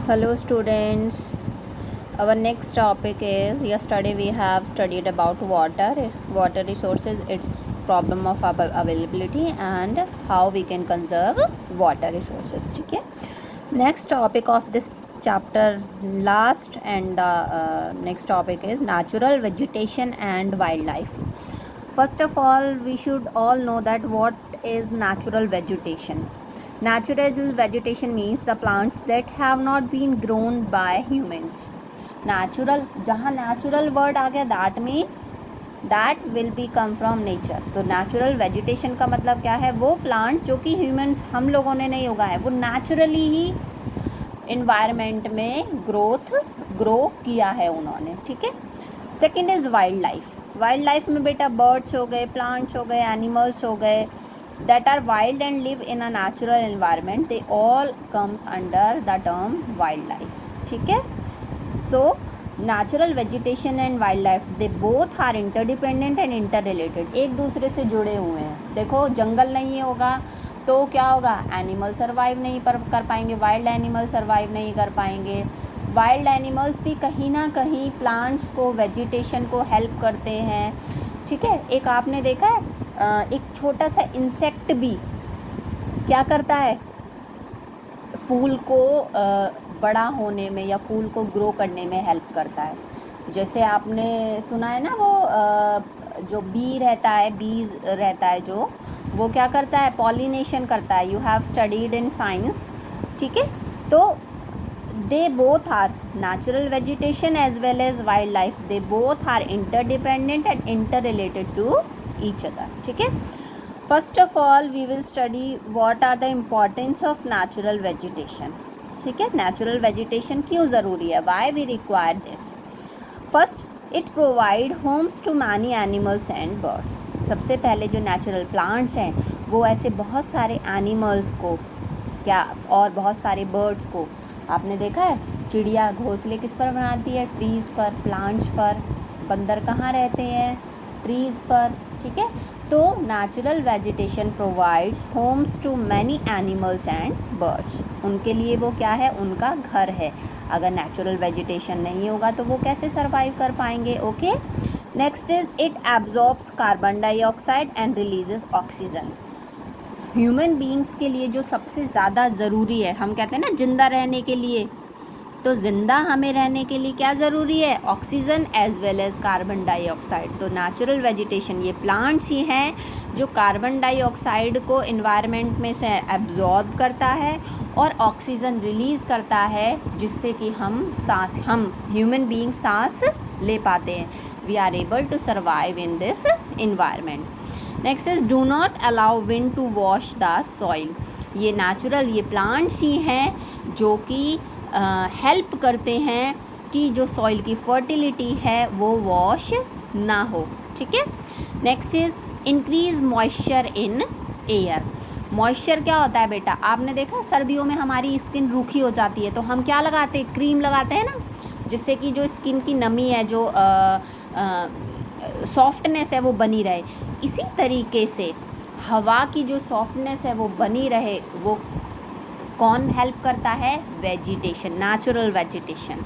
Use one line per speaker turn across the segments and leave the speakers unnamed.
Hello students, our next topic is yesterday we have studied about water resources, its problem of availability and how we can conserve water resources. ठीक है. Next topic of this chapter, last and next topic is natural vegetation and wildlife. First of all, we should all know that what is natural vegetation. Natural vegetation means the plants that have not been grown by humans. Natural, जहाँ natural word आ गया, that means that will be come from nature. तो natural vegetation का मतलब क्या है? वो plants जो कि humans हम लोगों ने नहीं उगाए, वो naturally ही environment में grow किया है उन्होंने. ठीक है. Second is wild life. Wild life में बेटा बर्ड्स हो गए, प्लांट्स हो गए, एनिमल्स हो गए that are wild and live in a natural environment, they all comes under the term wildlife. ठीक है. So natural vegetation and wildlife, they both are interdependent and interrelated. एक दूसरे से जुड़े हुए हैं. देखो, जंगल नहीं होगा तो क्या होगा? एनिमल सर्वाइव नहीं कर पाएंगे, वाइल्ड एनिमल सर्वाइव नहीं कर पाएंगे. वाइल्ड एनिमल्स भी कहीं ना कहीं प्लांट्स को, वेजिटेशन को हेल्प करते हैं. ठीक है. एक आपने देखा है, एक छोटा सा इंसेक्ट भी क्या करता है? फूल को बड़ा होने में या फूल को ग्रो करने में हेल्प करता है. जैसे आपने सुना है ना, वो जो बी रहता है, बीज रहता है जो, वो क्या करता है? पॉलिनेशन करता है. You have studied in science. ठीक है. तो they both are natural vegetation as well as wildlife, they both are interdependent and interrelated to each other. ठीक है. First of all we will study what are the importance of natural vegetation. ठीक है. natural vegetation क्यों ज़रूरी है? why we require this? First, it provide homes to many animals and birds. सबसे पहले जो natural plants हैं वो ऐसे बहुत सारे animals को क्या और बहुत सारे birds को, आपने देखा है चिड़िया घोंसले किस पर बनाती है? ट्रीज़ पर, प्लांट्स पर. बंदर कहाँ रहते हैं? ट्रीज़ पर. ठीक है. तो natural vegetation provides homes to many animals and birds. उनके लिए वो क्या है? उनका घर है. अगर नेचुरल वेजिटेशन नहीं होगा तो वो कैसे सर्वाइव कर पाएंगे? Okay. Next is it absorbs carbon dioxide and releases oxygen. Human beings के लिए जो सबसे ज़्यादा ज़रूरी है, हम कहते हैं ना जिंदा रहने के लिए, तो ज़िंदा हमें रहने के लिए क्या ज़रूरी है? Oxygen as well as carbon dioxide. तो नेचुरल वेजिटेशन, ये प्लांट्स ही हैं जो कार्बन डाइऑक्साइड को इन्वायरमेंट में से एब्जॉर्ब करता है और ऑक्सीजन रिलीज़ करता है, जिससे कि हम ह्यूमन बींग सांस ले पाते हैं. We are able to survive in this environment. Next is do not allow wind to wash the soil. ये नेचुरल, ये प्लांट्स ही हैं जो कि हेल्प करते हैं कि जो सॉइल की फर्टिलिटी है वो वॉश ना हो. ठीक है. Next is increase moisture in air. Moisture क्या होता है बेटा? आपने देखा सर्दियों में हमारी स्किन रूखी हो जाती है तो हम क्या लगाते हैं? क्रीम लगाते हैं ना, जिससे कि जो स्किन की नमी है, जो सॉफ्टनेस है वो बनी रहे. इसी तरीके से हवा की जो सॉफ्टनेस है वो बनी रहे, वो कौन हेल्प करता है? Vegetation, natural vegetation.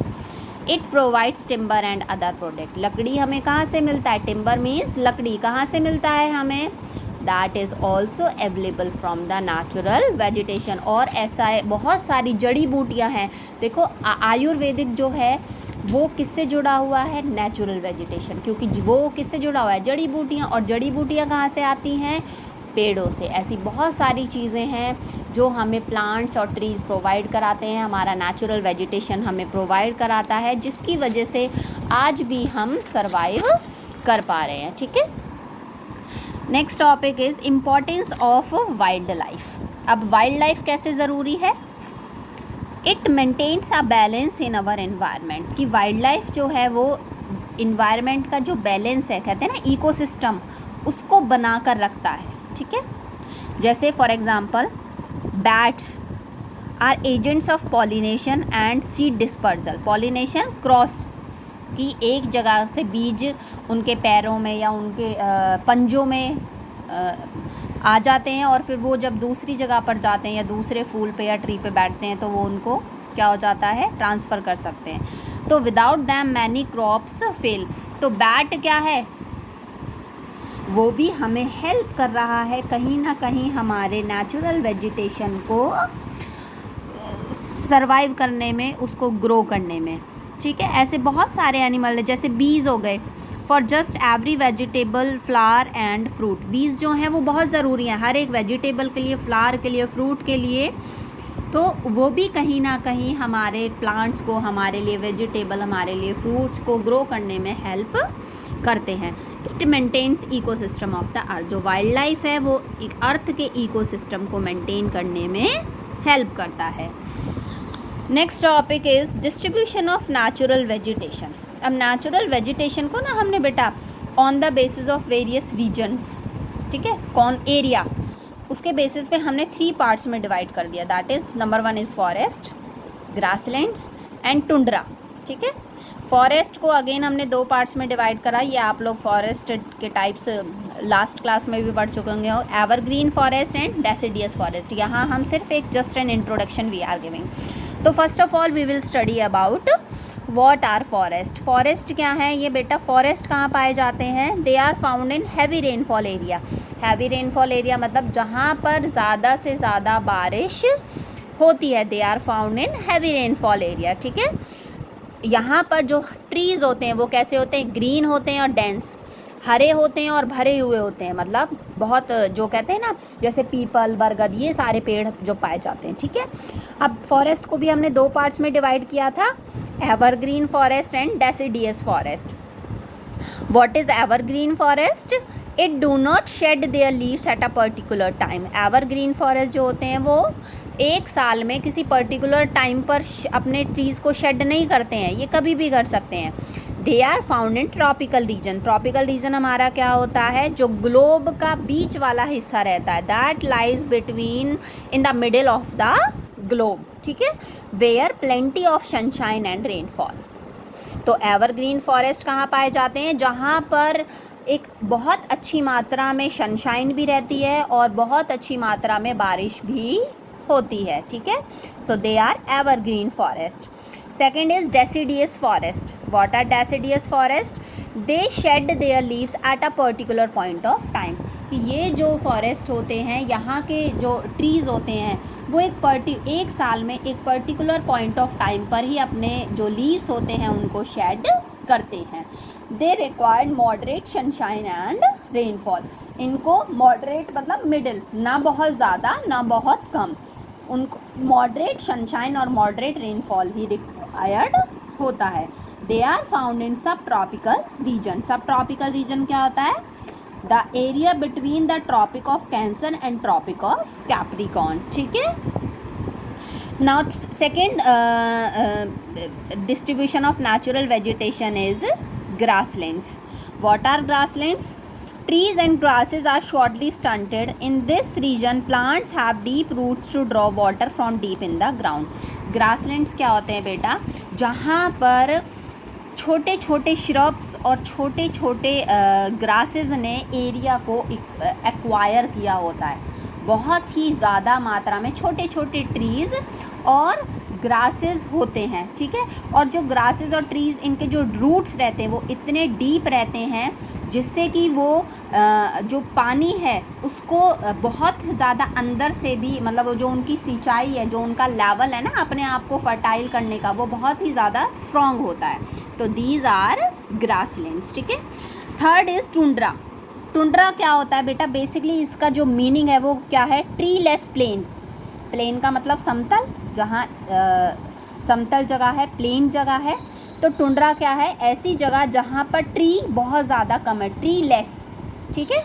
It provides timber and other product. लकड़ी हमें कहाँ से मिलता है? टिम्बर मीन्स लकड़ी. कहाँ से मिलता है हमें? That is also available from the natural vegetation. और ऐसा है, बहुत सारी जड़ी बूटियाँ हैं. देखो आयुर्वेदिक जो है वो किससे जुड़ा हुआ है? Natural vegetation. क्योंकि वो किससे जुड़ा हुआ है? जड़ी बूटियाँ. और जड़ी बूटियाँ कहाँ से आती हैं? पेड़ों से. ऐसी बहुत सारी चीज़ें हैं जो हमें प्लांट्स और ट्रीज़ प्रोवाइड कराते हैं. हमारा नेचुरल वेजिटेशन हमें प्रोवाइड कराता है, जिसकी वजह से आज भी हम सर्वाइव कर पा रहे हैं. ठीक है. Next topic is importance of wild life. अब वाइल्ड लाइफ कैसे ज़रूरी है? It maintains a balance in our environment. कि वाइल्ड लाइफ जो है वो इन्वायरमेंट का जो बैलेंस है, कहते हैं ना इकोसिस्टम, उसको बना कर रखता है. ठीक है. जैसे for example bats are agents of pollination and seed dispersal. Pollination cross, कि एक जगह से बीज उनके पैरों में या उनके पंजों में आ जाते हैं और फिर वो जब दूसरी जगह पर जाते हैं या दूसरे फूल पे या ट्री पे बैठते हैं तो वो उनको क्या हो जाता है, ट्रांसफ़र कर सकते हैं। तो without them many crops fail. तो बैट क्या है, वो भी हमें हेल्प कर रहा है कहीं ना कहीं हमारे नेचुरल वेजिटेशन को सरवाइव करने में, उसको ग्रो करने में, ठीक है। ऐसे बहुत सारे एनिमल है, जैसे बीज हो गए, for just every vegetable, flower and fruit. बीज जो हैं वो बहुत ज़रूरी हैं हर एक वेजिटेबल के लिए, फ्लावर के लिए, फ्रूट के लिए। तो वो भी कहीं ना कहीं हमारे प्लांट्स को, हमारे लिए वेजिटेबल, हमारे लिए फ्रूट्स को ग्रो करने में हेल्प करते हैं। It maintains ecosystem of the earth. जो वाइल्ड लाइफ है वो एक अर्थ के इकोसिस्टम को मेंटेन करने में हेल्प करता है। Next topic is distribution of natural vegetation. अब नेचुरल वेजिटेशन को ना हमने बेटा on the basis of various regions, ठीक है, कौन एरिया, उसके बेसिस पे हमने 3 पार्ट्स में डिवाइड कर दिया। That is number 1 is forest, grasslands and tundra, ठीक है। फॉरेस्ट को अगेन हमने 2 पार्ट्स में डिवाइड करा। ये आप लोग फॉरेस्ट के टाइप्स लास्ट क्लास में भी पढ़ चुके होंगे हो, evergreen forest and deciduous forest. यहाँ हम सिर्फ एक just an introduction we are giving. तो first of all we will study about what are forest. Forest क्या है ये बेटा, फॉरेस्ट कहाँ पाए जाते हैं, they are found in heavy rainfall area. Heavy rainfall area मतलब जहाँ पर ज़्यादा से ज़्यादा बारिश होती है, they are found in heavy rainfall area, ठीक है। यहाँ पर जो ट्रीज़ होते हैं वो कैसे होते हैं, ग्रीन होते हैं और डेंस, हरे होते हैं और भरे हुए होते हैं, मतलब बहुत जो कहते हैं ना, जैसे पीपल, बरगद, ये सारे पेड़ जो पाए जाते हैं, ठीक है। अब फॉरेस्ट को भी हमने 2 पार्ट्स में डिवाइड किया था, evergreen forest and deciduous forest. What is evergreen forest, it do not shade their leaves at a particular time. Evergreen forest जो होते हैं वो एक साल में किसी पर्टिकुलर टाइम पर अपने ट्रीज़ को शेड नहीं करते हैं, ये कभी भी कर सकते हैं। They are found in tropical region. Tropical region हमारा क्या होता है, जो ग्लोब का बीच वाला हिस्सा रहता है, that lies between in the middle of the globe, ठीक है, where plenty of sunshine and rainfall. तो एवरग्रीन फॉरेस्ट कहाँ पाए जाते हैं, जहाँ पर एक बहुत अच्छी मात्रा में सनशाइन भी रहती है और बहुत अच्छी मात्रा में बारिश भी होती है, ठीक है। So they are evergreen forest. Second is deciduous forest. What are deciduous forest, they shed their leaves at a particular point of time. कि ये जो फॉरेस्ट होते हैं, यहाँ के जो ट्रीज़ होते हैं वो एक साल में एक पर्टिकुलर पॉइंट ऑफ टाइम पर ही अपने जो लीव्स होते हैं उनको शेड करते हैं। They required moderate sunshine and rainfall. इनको मॉडरेट मतलब मिडिल, ना बहुत ज़्यादा ना बहुत कम, उनको मॉडरेट सनशाइन और मॉडरेट रेनफॉल ही रिक्वायर्ड होता है। They are found in sub tropical region. Sub tropical region क्या होता है, the area between the tropic of cancer and tropic of capricorn, ठीक है। Now second distribution of natural vegetation is grasslands. What are grasslands? Trees and grasses are shortly stunted. In this region, plants have deep roots to draw water from deep in the ground. Grasslands क्या होते हैं बेटा, जहाँ पर छोटे छोटे shrubs और छोटे छोटे ग्रासेस ने एरिया को एक्वायर किया होता है। बहुत ही ज़्यादा मात्रा में छोटे छोटे ट्रीज़ और ग्रासेस होते हैं, ठीक है। और जो ग्रासेस और ट्रीज़, इनके जो रूट्स रहते हैं वो इतने डीप रहते हैं जिससे कि वो जो पानी है उसको बहुत ज़्यादा अंदर से भी, मतलब जो उनकी सिंचाई है, जो उनका लेवल है ना अपने आप को फर्टाइल करने का, वो बहुत ही ज़्यादा स्ट्रॉन्ग होता है। तो दीज आर ग्रासलैंड्स, ठीक है। Third is tundra. टुंड्रा क्या होता है बेटा, बेसिकली इसका जो मीनिंग है वो क्या है, ट्री लेस प्लेन। प्लेन का मतलब समतल, जहाँ समतल जगह है, प्लेन जगह है। तो टुंड्रा क्या है, ऐसी जगह जहाँ पर ट्री बहुत ज़्यादा कम है, ट्री लेस, ठीक है।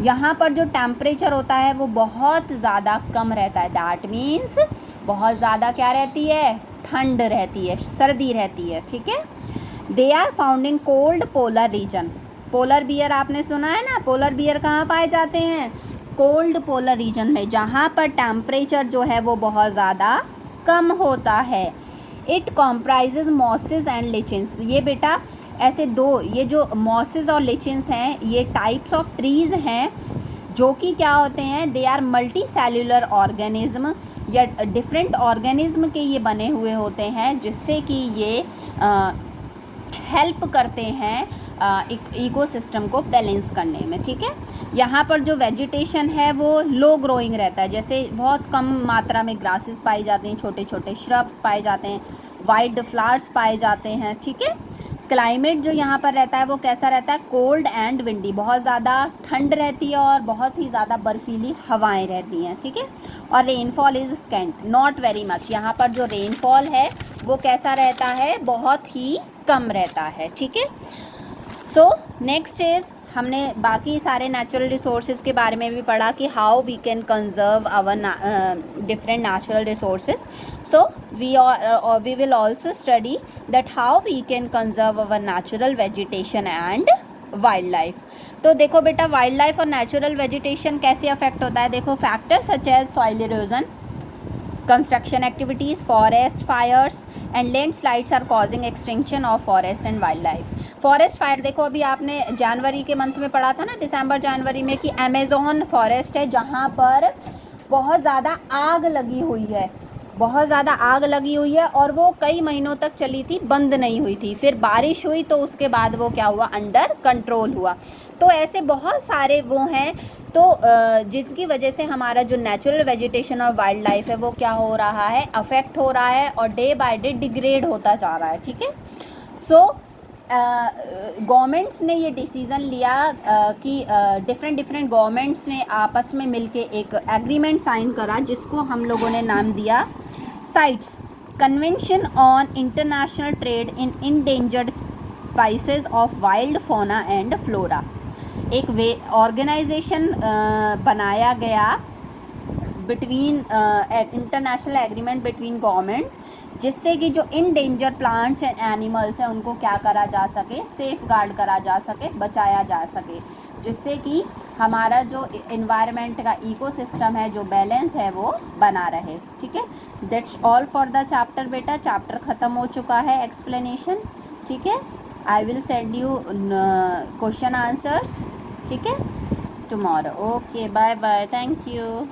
यहाँ पर जो टेम्परेचर होता है वो बहुत ज़्यादा कम रहता है। दैट मीन्स बहुत ज़्यादा क्या रहती है, ठंड रहती है, सर्दी रहती है, ठीक है। They are found in cold polar region. Polar bear आपने सुना है ना, पोलर बियर कहाँ पाए जाते हैं, कोल्ड पोलर रीजन में, जहाँ पर टेम्परेचर जो है वो बहुत ज़्यादा कम होता है। It comprises mosses and lichens. ये बेटा ऐसे दो, ये जो मॉसेस और लिचेंस हैं ये टाइप्स ऑफ ट्रीज़ हैं जो कि क्या होते हैं, they are multi cellular organism, या डिफरेंट ऑर्गेनिज्म के ये बने हुए होते हैं, जिससे कि ये हेल्प करते हैं इकोसिस्टम को बैलेंस करने में। ठीक है, यहाँ पर जो वेजिटेशन है वो लो ग्रोइंग रहता है, जैसे बहुत कम मात्रा में ग्रासेस पाई जाती हैं, छोटे छोटे श्रब्स पाए जाते हैं, वाइल्ड फ्लावर्स पाए जाते हैं। ठीक है, क्लाइमेट जो यहाँ पर रहता है वो कैसा रहता है, कोल्ड एंड विंडी, बहुत ज़्यादा ठंड रहती है और बहुत ही ज़्यादा बर्फीली हवाएं रहती हैं। ठीक है, और rainfall is scent not very much, यहाँ पर जो रेनफॉल है वो कैसा रहता है, बहुत ही कम रहता है। ठीक है, सो नेक्स्ट इज, हमने बाकी सारे नेचुरल रिसोर्सेज के बारे में भी पढ़ा कि how we can conserve our different natural resources. So we will also study that how we can conserve our natural vegetation and wild life. तो देखो बेटा, वाइल्ड लाइफ और नेचुरल वेजिटेशन कैसे अफेक्ट होता है, देखो factors such as soil erosion, construction activities, forest fires and landslides are causing extinction of forest and wildlife. Forest fire देखो, अभी आपने जनवरी के मंथ में पढ़ा था ना, दिसंबर जनवरी में, कि अमेज़न फॉरेस्ट है जहाँ पर बहुत ज़्यादा आग लगी हुई है, बहुत ज़्यादा आग लगी हुई है और वो कई महीनों तक चली थी, बंद नहीं हुई थी। फिर बारिश हुई तो उसके बाद वो क्या हुआ, अंडर कंट्रोल हुआ। तो ऐसे बहुत सारे वो हैं, तो जिनकी वजह से हमारा जो नेचुरल वेजिटेशन और वाइल्ड लाइफ है वो क्या हो रहा है, अफेक्ट हो रहा है और डे बाय डे डिग्रेड होता जा रहा है। ठीक है, सो गवर्नमेंट्स ने ये डिसीज़न लिया कि डिफरेंट गवर्नमेंट्स ने आपस में मिलके एक एग्रीमेंट साइन करा, जिसको हम लोगों ने नाम दिया sites, convention on international trade in endangered spices of wild fauna and flora. एक वे ऑर्गेनाइजेशन बनाया गया between international agreement between governments, जिससे कि जो इंडेंजर प्लांट्स एंड एनिमल्स हैं उनको क्या करा जा सके, सेफ गार्ड करा जा सके, बचाया जा सके, जिससे कि हमारा जो इन्वायरमेंट का इकोसिस्टम है, जो बैलेंस है, वो बना रहे। ठीक है, that's all for the chapter बेटा, चैप्टर ख़त्म हो चुका है, एक्सप्लेनेशन। ठीक है, I will send you question answers, ठीक है, tomorrow. Okay, bye bye, thank you.